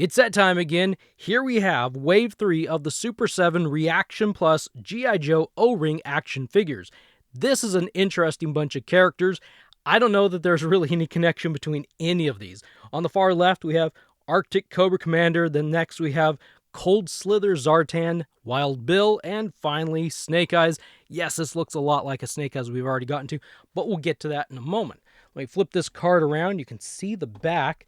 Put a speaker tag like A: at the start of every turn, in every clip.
A: It's that time again. Here we have Wave 3 of the Super 7 ReAction Plus G.I. Joe O-Ring action figures. This is an interesting bunch of characters. I don't know that there's really any connection between any of these. On the far left, we have Arctic Cobra Commander. Then next we have Slither Zartan, Wild Bill, and finally Snake Eyes. Yes, this looks a lot like a Snake Eyes we've already gotten to, but we'll get to that in a moment. Let me flip this card around. You can see the back.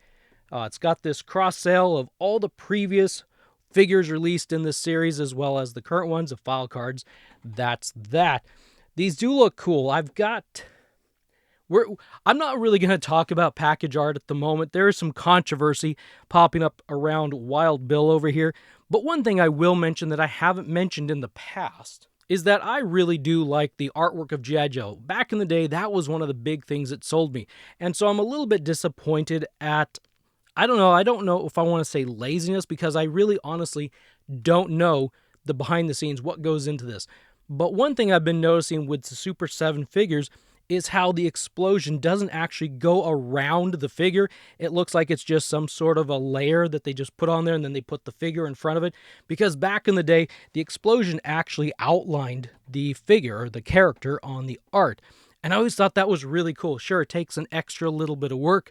A: It's got this cross sale of all the previous figures released in this series as well as the current ones of file cards. That's that. These do look cool. I'm not really going to talk about package art at the moment. There is some controversy popping up around Wild Bill over here. But one thing I will mention that I haven't mentioned in the past is that I really do like the artwork of G.I. Joe. Back in the day, that was one of the big things that sold me. And so I'm a little bit disappointed at, I don't know if I want to say laziness, because I really honestly don't know the behind the scenes, what goes into this. But one thing I've been noticing with the Super 7 figures is how the explosion doesn't actually go around the figure. It looks like it's just some sort of a layer that they just put on there and then they put the figure in front of it. Because back in the day, the explosion actually outlined the figure or the character on the art. And I always thought that was really cool. Sure, it takes an extra little bit of work,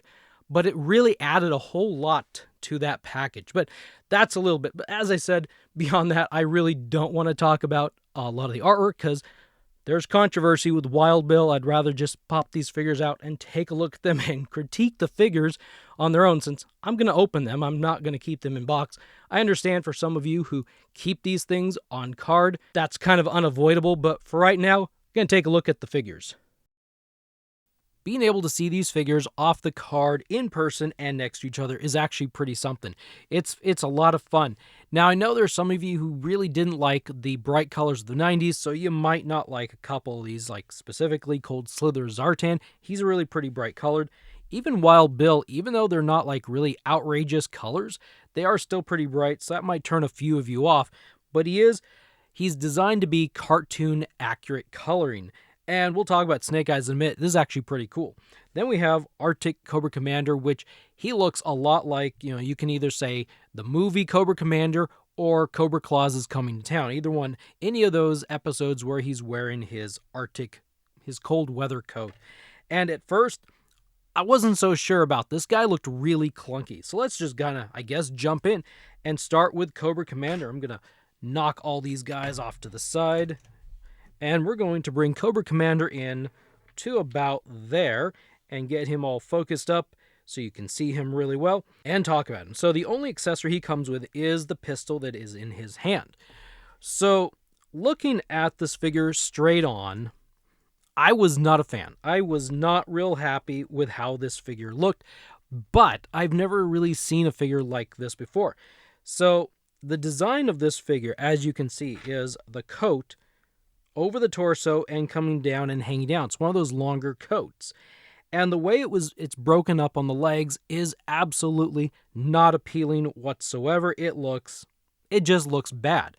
A: but it really added a whole lot to that package. But that's a little bit. But as I said, beyond that, I really don't want to talk about a lot of the artwork because there's controversy with Wild Bill. I'd rather just pop these figures out and take a look at them and critique the figures on their own, since I'm going to open them. I'm not going to keep them in box. I understand for some of you who keep these things on card, that's kind of unavoidable. But for right now, I'm going to take a look at the figures. Being able to see these figures off the card in person and next to each other is actually pretty something. It's a lot of fun. Now, I know there's some of you who really didn't like the bright colors of the 90s, so you might not like a couple of these, like specifically Slither Zartan. He's really pretty bright colored. Even Wild Bill, even though they're not like really outrageous colors, they are still pretty bright, so that might turn a few of you off. But he's designed to be cartoon accurate coloring. And we'll talk about Snake Eyes in a minute. This is actually pretty cool. Then we have Arctic Cobra Commander, which he looks a lot like, you can either say the movie Cobra Commander or Cobra Claus is Coming to Town. Either one, any of those episodes where he's wearing his cold weather coat. And at first, I wasn't so sure about this. Guy looked really clunky. So let's just jump in and start with Cobra Commander. I'm going to knock all these guys off to the side. And we're going to bring Cobra Commander in to about there and get him all focused up so you can see him really well and talk about him. So the only accessory he comes with is the pistol that is in his hand. So looking at this figure straight on, I was not a fan. I was not real happy with how this figure looked, but I've never really seen a figure like this before. So the design of this figure, as you can see, is the coat over the torso and coming down and hanging down. It's one of those longer coats. And the way it's broken up on the legs is absolutely not appealing whatsoever. It just looks bad.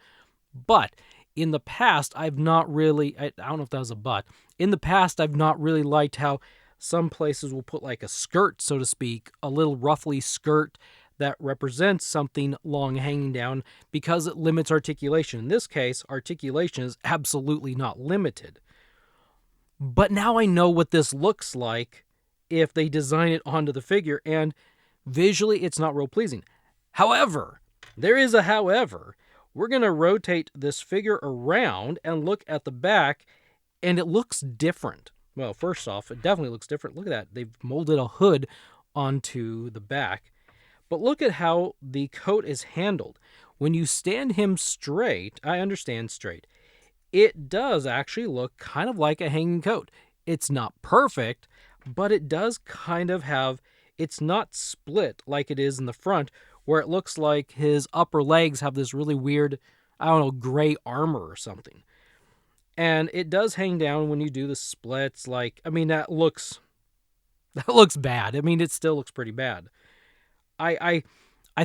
A: But in the past, I don't know if that was a but. In the past, I've not really liked how some places will put like a skirt, so to speak, a little roughly skirt that represents something long hanging down because it limits articulation. In this case, articulation is absolutely not limited. But now I know what this looks like if they design it onto the figure, and visually it's not real pleasing. However, there is a however. We're going to rotate this figure around and look at the back, and it looks different. Well, first off, it definitely looks different. Look at that. They've molded a hood onto the back. But look at how the coat is handled. When you stand him straight, I understand straight, it does actually look kind of like a hanging coat. It's not perfect, but it does kind of it's not split like it is in the front, where it looks like his upper legs have this really weird, gray armor or something. And it does hang down when you do the splits. That looks bad. It still looks pretty bad. I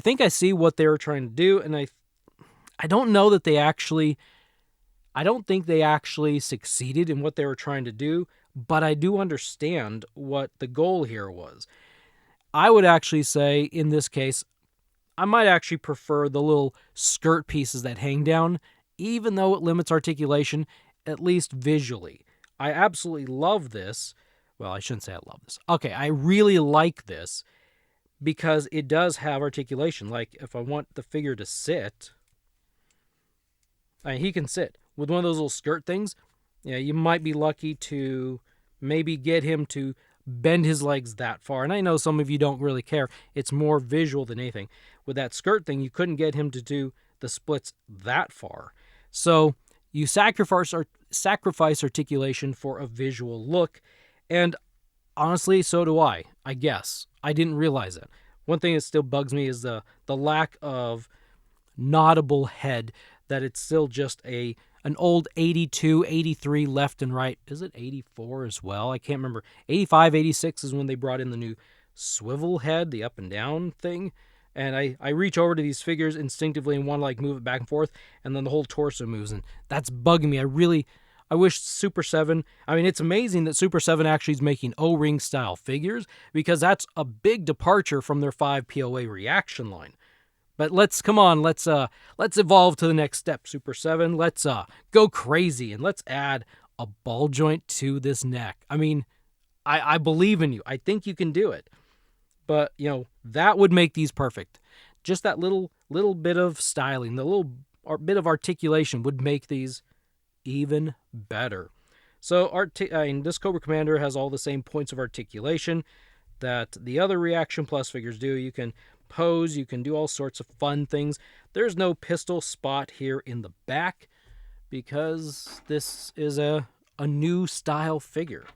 A: think I see what they were trying to do, and I don't know that I don't think they actually succeeded in what they were trying to do, but I do understand what the goal here was. I would actually say, in this case, I might actually prefer the little skirt pieces that hang down, even though it limits articulation, at least visually. I absolutely love this. Well, I shouldn't say I love this. Okay, I really like this because it does have articulation. Like, if I want the figure to sit, I mean, he can sit. With one of those little skirt things, yeah, you might be lucky to maybe get him to bend his legs that far. And I know some of you don't really care. It's more visual than anything. With that skirt thing, you couldn't get him to do the splits that far. So you sacrifice articulation for a visual look. And honestly, so do I guess. I didn't realize it. One thing that still bugs me is the lack of noddable head, that it's still just an old 82, 83 left and right. Is it 84 as well? I can't remember. 85, 86 is when they brought in the new swivel head, the up and down thing. And I reach over to these figures instinctively and want to like move it back and forth, and then the whole torso moves, and that's bugging me. I wish Super 7, I mean, it's amazing that Super 7 actually is making O-ring style figures, because that's a big departure from their 5 POA ReAction line. But let's evolve to the next step, Super 7. Let's go crazy, and let's add a ball joint to this neck. I mean, I believe in you. I think you can do it. But, that would make these perfect. Just that little bit of styling, the little bit of articulation would make these even better. So this Cobra Commander has all the same points of articulation that the other ReAction Plus figures do. You can pose, you can do all sorts of fun things. There's no pistol spot here in the back because this is a new style figure.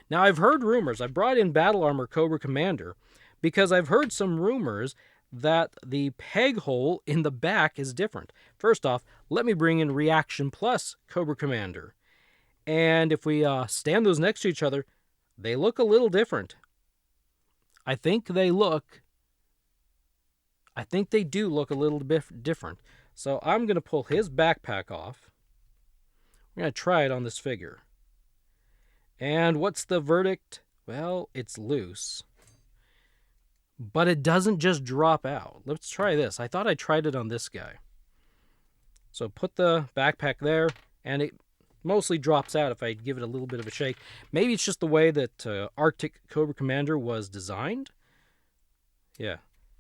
A: Now, I've heard rumors. I brought in Battle Armor Cobra Commander because I've heard some rumors that the peg hole in the back is different. First off, let me bring in ReAction Plus Cobra Commander. And if we stand those next to each other, they look a little different. I think they do look a little bit different. So I'm going to pull his backpack off. We're going to try it on this figure. And what's the verdict? Well, it's loose. But it doesn't just drop out. Let's try this. I thought I tried it on this guy. So put the backpack there, and it mostly drops out if I give it a little bit of a shake. Maybe it's just the way that Arctic Cobra Commander was designed. Yeah.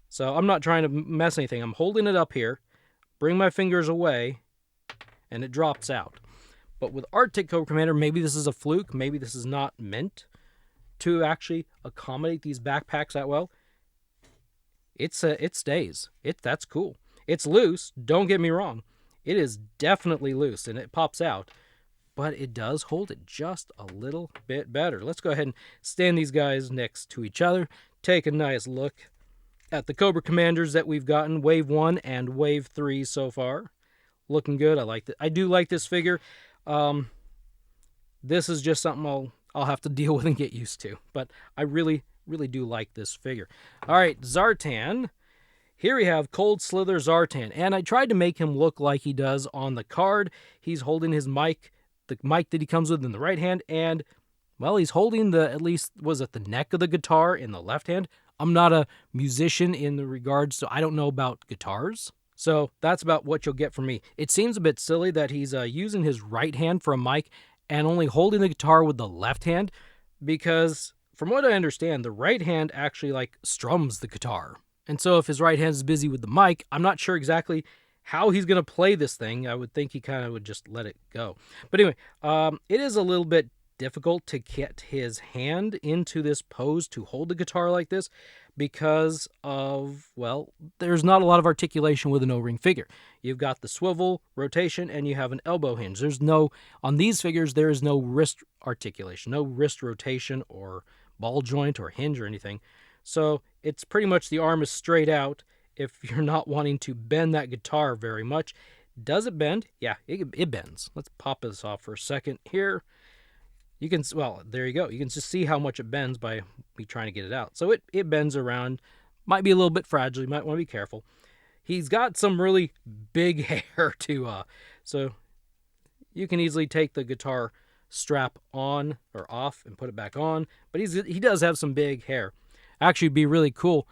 A: So I'm not trying to mess anything. I'm holding it up here, bring my fingers away, and it drops out. But with Arctic Cobra Commander, maybe this is a fluke. Maybe this is not meant to actually accommodate these backpacks that well. It stays. That's cool. It's loose. Don't get me wrong. It is definitely loose, and it pops out. But it does hold it just a little bit better. Let's go ahead and stand these guys next to each other. Take a nice look at the Cobra Commanders that we've gotten. Wave 1 and Wave 3 so far. Looking good. I do like this figure. This is just something I'll have to deal with and get used to. But I really do like this figure. All right, Zartan. Here we have Cold Slither Zartan, and I tried to make him look like he does on the card. He's holding his mic, the mic that he comes with in the right hand, and, well, he's holding the neck of the guitar in the left hand. I'm not a musician in the regards, so I don't know about guitars. So that's about what you'll get from me. It seems a bit silly that he's using his right hand for a mic and only holding the guitar with the left hand, because from what I understand, the right hand actually strums the guitar. And so if his right hand is busy with the mic, I'm not sure exactly how he's going to play this thing. I would think he kind of would just let it go. But anyway, it is a little bit difficult to get his hand into this pose to hold the guitar like this because of, well, there's not a lot of articulation with an O-ring figure. You've got the swivel, rotation, and you have an elbow hinge. On these figures, there is no wrist articulation, no wrist rotation or ball joint or hinge or anything. So it's pretty much the arm is straight out if you're not wanting to bend that guitar very much. Does it bend? Yeah, it bends. Let's pop this off for a second here. You can, well, there you go. You can just see how much it bends by me trying to get it out. So it bends around. Might be a little bit fragile. You might want to be careful. He's got some really big hair too, so you can easily take the guitar strap on or off and put it back on. But he does have some big hair. Actually, it'd be really cool.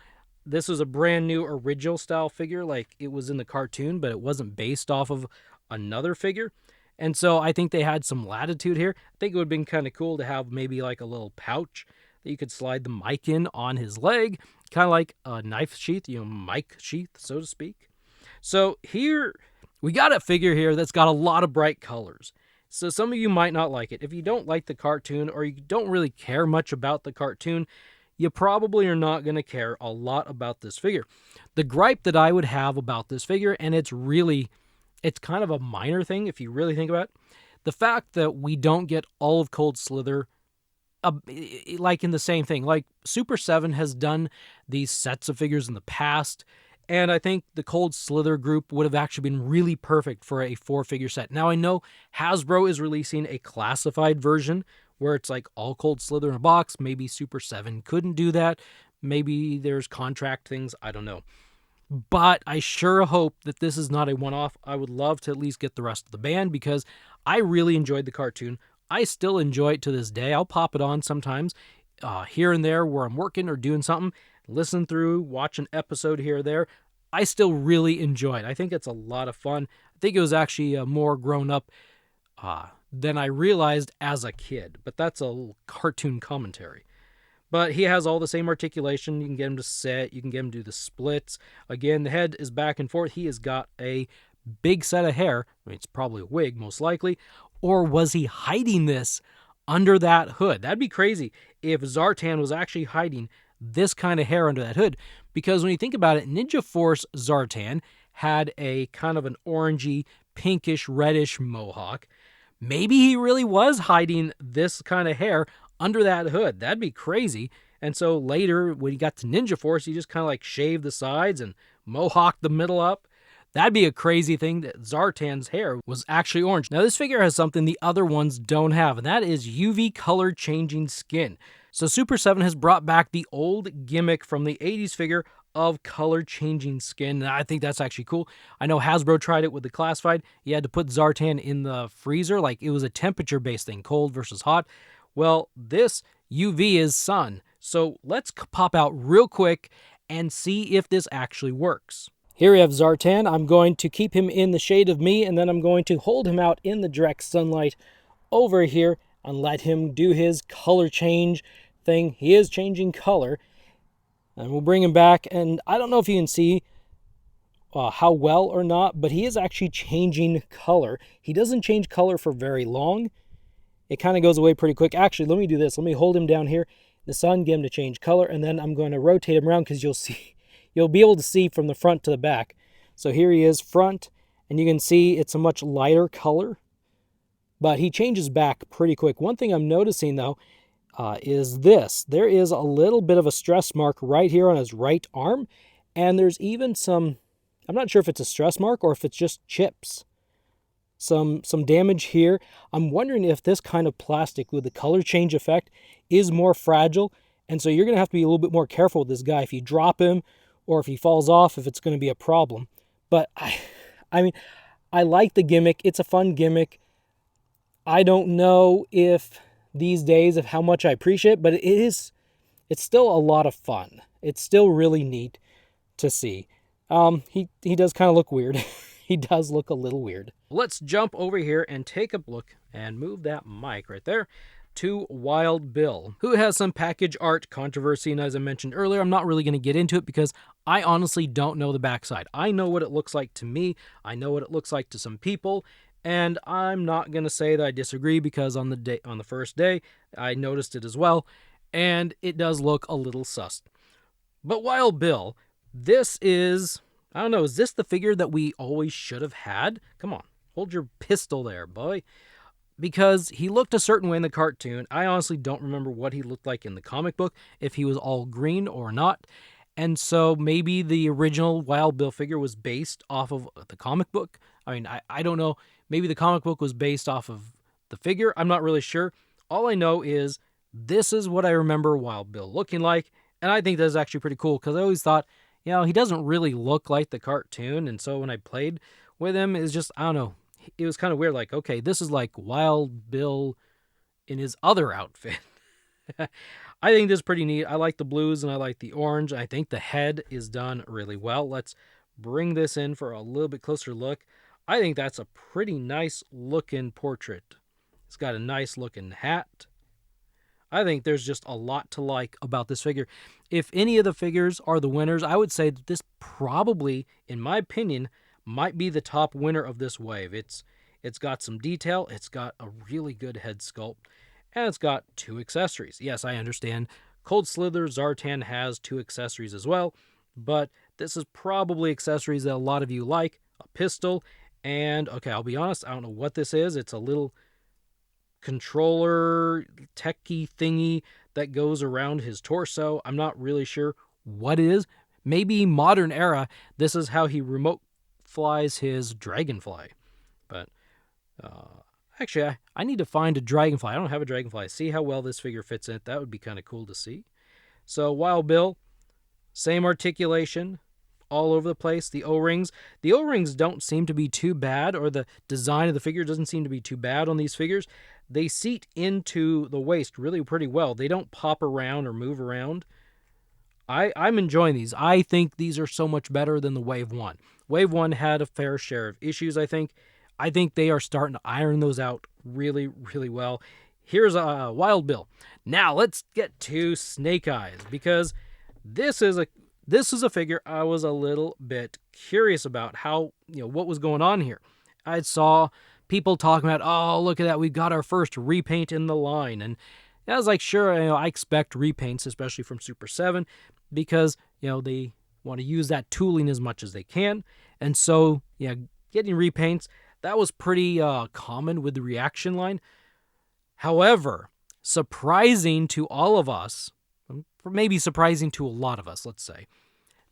A: this was a brand new original style figure, like it was in the cartoon, but it wasn't based off of another figure. And so I think they had some latitude here. I think it would have been kind of cool to have maybe like a little pouch that you could slide the mic in on his leg, kind of like a knife sheath, mic sheath, so to speak. So here we got a figure here that's got a lot of bright colors. So some of you might not like it. If you don't like the cartoon or you don't really care much about the cartoon, you probably are not going to care a lot about this figure. The gripe that I would have about this figure, and it's kind of a minor thing if you really think about it, the fact that we don't get all of Cold Slither like in the same thing. Like Super 7 has done these sets of figures in the past, and I think the Cold Slither group would have actually been really perfect for a 4-figure set. Now I know Hasbro is releasing a classified version where it's like all Cold Slither in a box. Maybe Super 7 couldn't do that. Maybe there's contract things. I don't know. But I sure hope that this is not a one-off. I would love to at least get the rest of the band because I really enjoyed the cartoon. I still enjoy it to this day. I'll pop it on sometimes here and there where I'm working or doing something, listen through, watch an episode here or there. I still really enjoy it. I think it's a lot of fun. I think it was actually more grown up than I realized as a kid. But that's a cartoon commentary. But he has all the same articulation. You can get him to sit. You can get him to do the splits. Again, the head is back and forth. He has got a big set of hair. I mean, it's probably a wig, most likely. Or was he hiding this under that hood? That'd be crazy if Zartan was actually hiding this kind of hair under that hood. Because when you think about it, Ninja Force Zartan had a kind of an orangey, pinkish, reddish mohawk. Maybe he really was hiding this kind of hair under that hood. That'd be crazy. And so later, when he got to Ninja Force, he just kind of like shaved the sides and mohawked the middle up. That'd be a crazy thing that Zartan's hair was actually orange. Now, this figure has something the other ones don't have, and that is UV color changing skin. So Super 7 has brought back the old gimmick from the 80s figure of color changing skin. And I think that's actually cool. I know Hasbro tried it with the classified. You had to put Zartan in the freezer, like it was a temperature based thing, cold versus hot. Well, this UV is sun. So let's pop out real quick and see if this actually works. Here we have Zartan. I'm going to keep him in the shade of me, and then I'm going to hold him out in the direct sunlight over here and let him do his color change thing. He is changing color. And we'll bring him back, and I don't know if you can see how well or not, but he is actually changing color. He doesn't change color for very long. It kind of goes away pretty quick. Actually, let me do this. Let me hold him down here in the sun, get him to change color, and then I'm going to rotate him around because you'll be able to see from the front to the back. So here he is front, and you can see it's a much lighter color, but he changes back pretty quick. One thing I'm noticing, though, is this. There is a little bit of a stress mark right here on his right arm, and there's even some, I'm not sure if it's a stress mark or if it's just chips. Some damage here. I'm wondering if this kind of plastic with the color change effect is more fragile, and so you're going to have to be a little bit more careful with this guy. If you drop him or if he falls off, if it's going to be a problem. But I mean, I like the gimmick. It's a fun gimmick. I don't know if these days of how much I appreciate it, but it's still a lot of fun. It's still really neat to see. He does kind of look weird. He does look a little weird. Let's jump over here and take a look and move that mic right there to Wild Bill, who has some package art controversy. And as I mentioned earlier, I'm not really going to get into it because I honestly don't know the backside. I know what it looks like to me. I know what it looks like to some people. And I'm not going to say that I disagree because on the first day, I noticed it as well. And it does look a little sus. But Wild Bill, this is, I don't know, is this the figure that we always should have had? Come on, hold your pistol there, boy. Because he looked a certain way in the cartoon. I honestly don't remember what he looked like in the comic book, if he was all green or not. And so maybe the original Wild Bill figure was based off of the comic book. I mean, I don't know. Maybe the comic book was based off of the figure. I'm not really sure. All I know is this is what I remember Wild Bill looking like. And I think that's actually pretty cool because I always thought, you know, he doesn't really look like the cartoon. And so when I played with him, it's just, I don't know. It was kind of weird. Like, okay, this is like Wild Bill in his other outfit. I think this is pretty neat. I like the blues and I like the orange. I think the head is done really well. Let's bring this in for a little bit closer look. I think that's a pretty nice looking portrait. It's got a nice looking hat. I think there's just a lot to like about this figure. If any of the figures are the winners, I would say that this probably, in my opinion, might be the top winner of this wave. It's got some detail, it's got a really good head sculpt, and it's got 2 accessories. Yes, I understand Cold Slither Zartan has 2 accessories as well, but this is probably accessories that a lot of you like. A pistol, and okay, I'll be honest, I don't know what this is. It's a little controller techie thingy that goes around his torso. I'm not really sure what it is. Maybe modern era, this is how he remote flies his dragonfly. But actually, I need to find a dragonfly. I don't have a dragonfly. See how well this figure fits in it. That would be kind of cool to see. So Wild Bill, same articulation all over the place. The O-rings don't seem to be too bad, or the design of the figure doesn't seem to be too bad on these figures. They seat into the waist really pretty well. They don't pop around or move around. I'm enjoying these. I think these are so much better than the Wave 1. Wave 1 had a fair share of issues, I think. I think they are starting to iron those out really, really well. Here's a Wild Bill. Now let's get to Snake Eyes, because this is a figure I was a little bit curious about how, what was going on here. I saw people talking about, oh, look at that, we got our first repaint in the line. And I was like, sure, I expect repaints, especially from Super 7, because, they want to use that tooling as much as they can. And so, getting repaints, that was pretty common with the ReAction line. However, surprising to all of us, maybe surprising to a lot of us, let's say,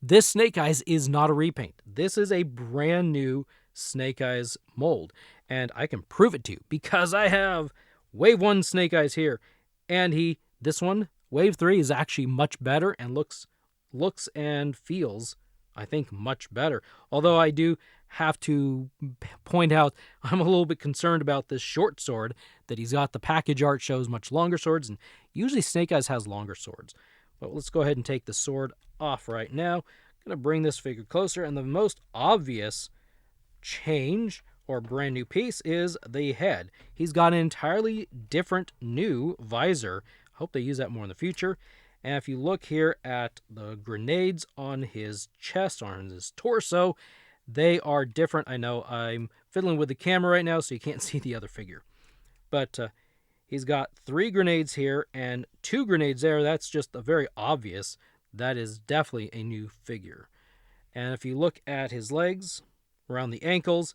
A: this Snake Eyes is not a repaint. This is a brand new Snake Eyes mold. And I can prove it to you because I have Wave 1 Snake Eyes here. And this one, Wave 3, is actually much better and looks and feels, I think, much better. Although I do have to point out, I'm a little bit concerned about this short sword that he's got. The package art shows much longer swords, and usually Snake Eyes has longer swords. But let's go ahead and take the sword off right now. I'm going to bring this figure closer, and the most obvious change or brand new piece is the head. He's got an entirely different new visor. Hope they use that more in the future. And if you look here at the grenades on his chest, on his torso, they are different. I know I'm fiddling with the camera right now, so you can't see the other figure. But he's got 3 grenades here and 2 grenades there. That's just a very obvious. That is definitely a new figure. And if you look at his legs, around the ankles,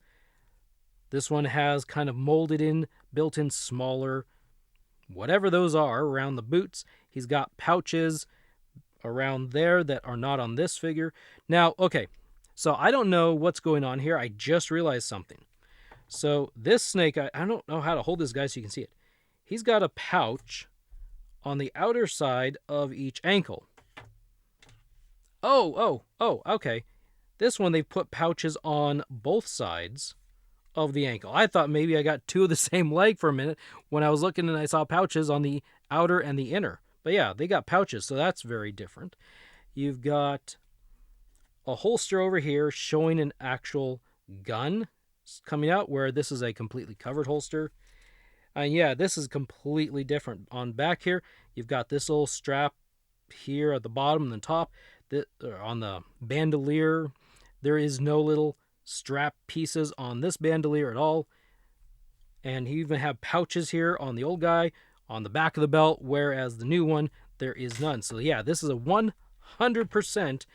A: this one has kind of molded in, built in smaller, whatever those are, around the boots. He's got pouches around there that are not on this figure. Now, okay, so I don't know what's going on here. I just realized something. So this Snake, I don't know how to hold this guy so you can see it. He's got a pouch on the outer side of each ankle. Oh, okay. This one, they've put pouches on both sides of the ankle. I thought maybe I got 2 of the same leg for a minute when I was looking and I saw pouches on the outer and the inner. But yeah, they got pouches, so that's very different. You've got a holster over here showing an actual gun coming out, where this is a completely covered holster. And yeah, this is completely different. On back here, you've got this little strap here at the bottom and the top. On the bandolier, there is no little strap pieces on this bandolier at all. And you even have pouches here on the old guy on the back of the belt, whereas the new one, there is none. So yeah, this is a 100%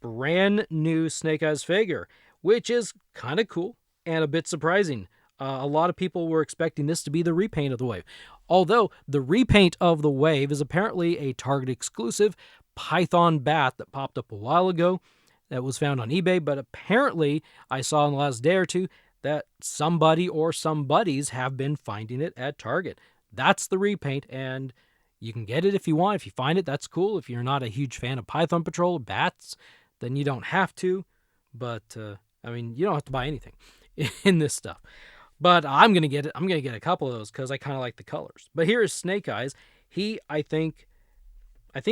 A: brand new Snake Eyes figure, which is kind of cool and a bit surprising. A lot of people were expecting this to be the repaint of the wave. Although the repaint of the wave is apparently a Target exclusive python bat that popped up a while ago that was found on eBay, but apparently I saw in the last day or 2 that somebody or some buddies have been finding it at Target. That's the repaint, and you can get it if you want. If you find it, that's cool. If you're not a huge fan of Python Patrol bats, then you don't have to. But, you don't have to buy anything in this stuff. But I'm going to get it. I'm going to get a couple of those because I kind of like the colors. But here is Snake Eyes. I think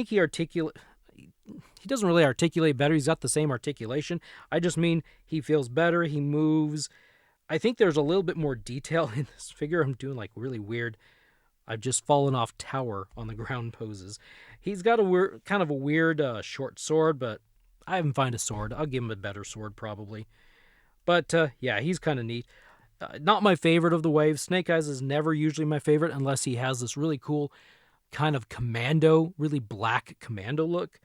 A: he doesn't really articulate better. He's got the same articulation. I just mean he feels better. He moves. I think there's a little bit more detail in this figure. I'm doing like really weird. I've just fallen off tower on the ground poses. He's got a kind of a weird short sword, but I haven't found a sword. I'll give him a better sword probably. But yeah, he's kind of neat. Not my favorite of the waves. Snake Eyes is never usually my favorite unless he has this really cool kind of commando, really black commando look.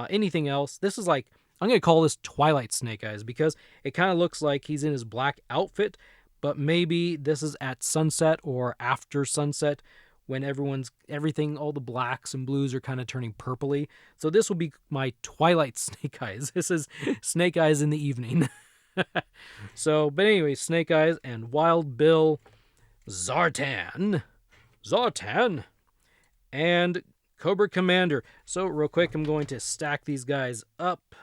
A: Anything else, this is like, I'm going to call this Twilight Snake Eyes because it kind of looks like he's in his black outfit, but maybe this is at sunset or after sunset when everything, all the blacks and blues are kind of turning purpley. So this will be my Twilight Snake Eyes. This is Snake Eyes in the evening. So, but anyway, Snake Eyes and Wild Bill, Zartan, and Cobra Commander. So real quick, I'm going to stack these guys up.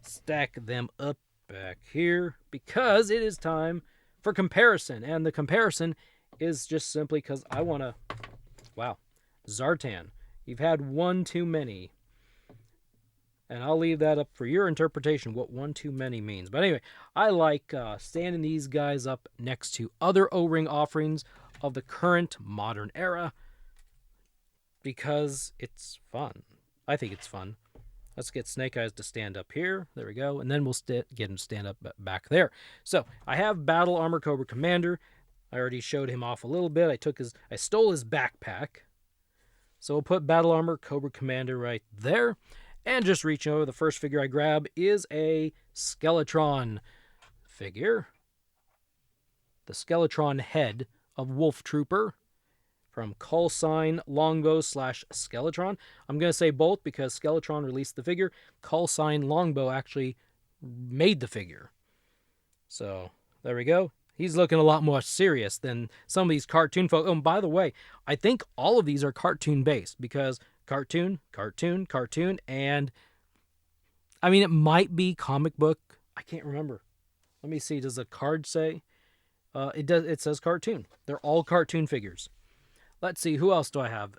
A: Stack them up back here because it is time for comparison. And the comparison is just simply because I want to... Wow. Zartan. You've had one too many. And I'll leave that up for your interpretation, what one too many means. But anyway, I like standing these guys up next to other O-ring offerings of the current modern era because it's fun. I think it's fun. Let's get Snake Eyes to stand up here. There we go. And then we'll get him to stand up back there. So I have Battle Armor Cobra Commander. I already showed him off a little bit. I stole his backpack. So we'll put Battle Armor Cobra Commander right there. And just reaching over, the first figure I grab is a Skeletron figure. The Skeletron head of Wolf Trooper from Call Sign Longbow / Skeletron. I'm going to say both because Skeletron released the figure. Call Sign Longbow actually made the figure. So there we go. He's looking a lot more serious than some of these cartoon folk. Oh, and by the way, I think all of these are cartoon based because cartoon, and I mean, it might be comic book. I can't remember. Let me see. Does the card say? It does. It says cartoon. They're all cartoon figures. Let's see. Who else do I have?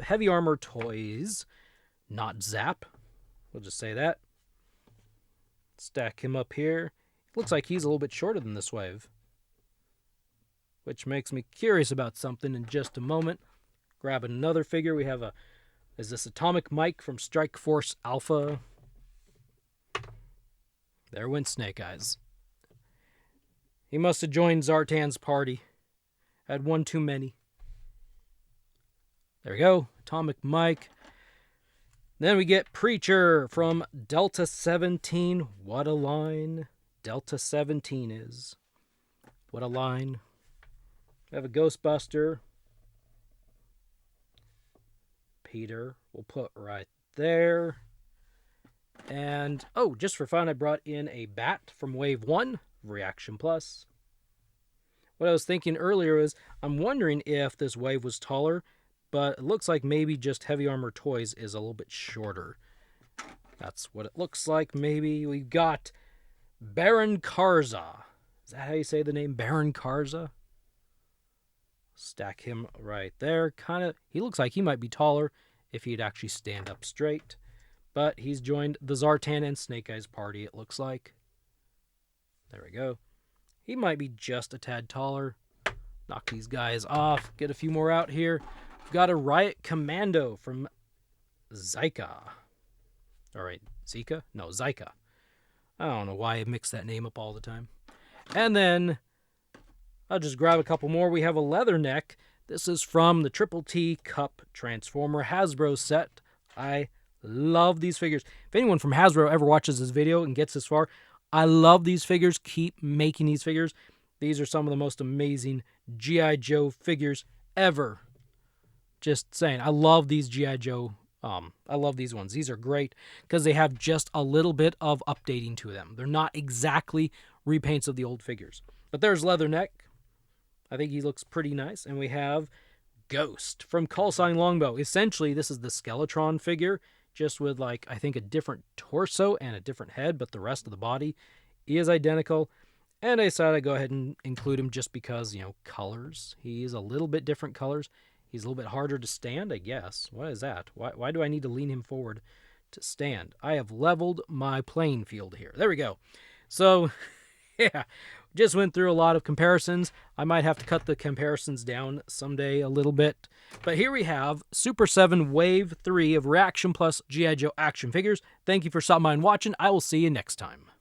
A: Heavy Armor Toys, not Zap. We'll just say that. Stack him up here. Looks like he's a little bit shorter than this wave, which makes me curious about something in just a moment. Grab another figure. We have is this Atomic Mike from Strike Force Alpha? There went Snake Eyes. He must have joined Zartan's party. Had one too many. There we go. Atomic Mike. Then we get Preacher from Delta 17. What a line Delta 17 is. What a line. We have a Ghostbuster. Peter we'll put right there. And, oh, just for fun, I brought in a bat from Wave 1, ReAction Plus. What I was thinking earlier is, I'm wondering if this wave was taller, but it looks like maybe just Heavy Armor Toys is a little bit shorter. That's what it looks like, maybe. We've got Baron Karza. Is that how you say the name? Baron Karza? Stack him right there. He looks like he might be taller if he'd actually stand up straight. But he's joined the Zartan and Snake Eyes party, it looks like. There we go. He might be just a tad taller. Knock these guys off. Get a few more out here. We've got a Riot Commando from Zyka. Alright, Zika? No, Zyka. I don't know why I mix that name up all the time. And then I'll just grab a couple more. We have a Leatherneck. This is from the Triple T Cup Transformer Hasbro set. I love these figures. If anyone from Hasbro ever watches this video and gets this far, I love these figures. Keep making these figures. These are some of the most amazing G.I. Joe figures ever. Just saying. I love these G.I. Joe. I love these ones. These are great because they have just a little bit of updating to them. They're not exactly repaints of the old figures. But there's Leatherneck. I think he looks pretty nice. And we have Ghost from Call Sign Longbow. Essentially, this is the Skeletron figure, just with, like, I think a different torso and a different head, but the rest of the body is identical. And I decided I'd go ahead and include him just because, colors. He is a little bit different colors. He's a little bit harder to stand, I guess. What is that? Why do I need to lean him forward to stand? I have leveled my playing field here. There we go. So, yeah, just went through a lot of comparisons. I might have to cut the comparisons down someday a little bit. But here we have Super 7 Wave 3 of ReAction plus G.I. Joe action figures. Thank you for stopping by and watching. I will see you next time.